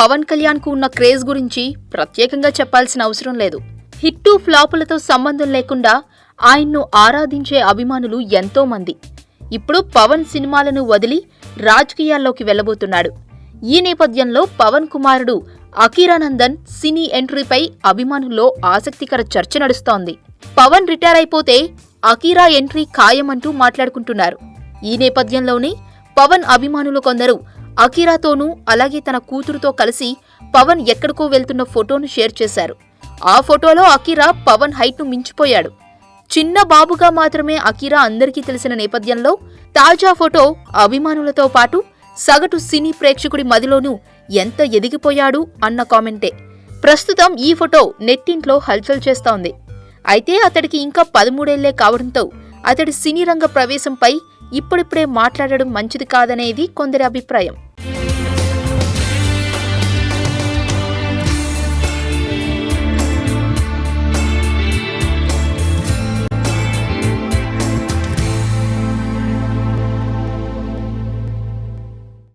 పవన్ కళ్యాణ్ కు ఉన్న క్రేజ్ గురించి ప్రత్యేకంగా చెప్పాల్సిన అవసరం లేదు. హిట్టు ఫ్లాపులతో సంబంధం లేకుండా ఆయన్ను ఆరాధించే అభిమానులు ఎంతో మంది. ఇప్పుడు పవన్ సినిమాలను వదిలి రాజకీయాల్లోకి వెళ్లబోతున్నాడు. ఈ నేపథ్యంలో పవన్ కుమారుడు అకిరానందన్ సినీ ఎంట్రీపై అభిమానుల్లో ఆసక్తికర చర్చ నడుస్తోంది. పవన్ రిటైర్ అయిపోతే అకిరా ఎంట్రీ ఖాయమంటూ మాట్లాడుకుంటున్నారు. ఈ నేపథ్యంలోనే పవన్ అభిమానులు కొందరు అకిరాతోనూ అలాగే తన కూతురుతో కలిసి పవన్ ఎక్కడికో వెళ్తున్న ఫోటోను షేర్ చేశారు. ఆ ఫోటోలో అకిరా పవన్ హైట్ను మించిపోయాడు. చిన్న బాబుగా మాత్రమే అకిరా అందరికీ తెలిసిన నేపథ్యంలో తాజా ఫోటో అభిమానులతో పాటు సగటు సినీ ప్రేక్షకుడి మదిలోనూ ఎంత ఎదిగిపోయాడు అన్న కామెంటే ప్రస్తుతం ఈ ఫోటో నెట్టింట్లో హల్చల్ చేస్తోంది. అయితే అతడికి ఇంకా 13 ఏళ్లే కావడంతో అతడి సినీ రంగ ప్రవేశంపై ఇప్పుడిప్పుడే మాట్లాడడం మంచిది కాదనేది కొందరి అభిప్రాయం.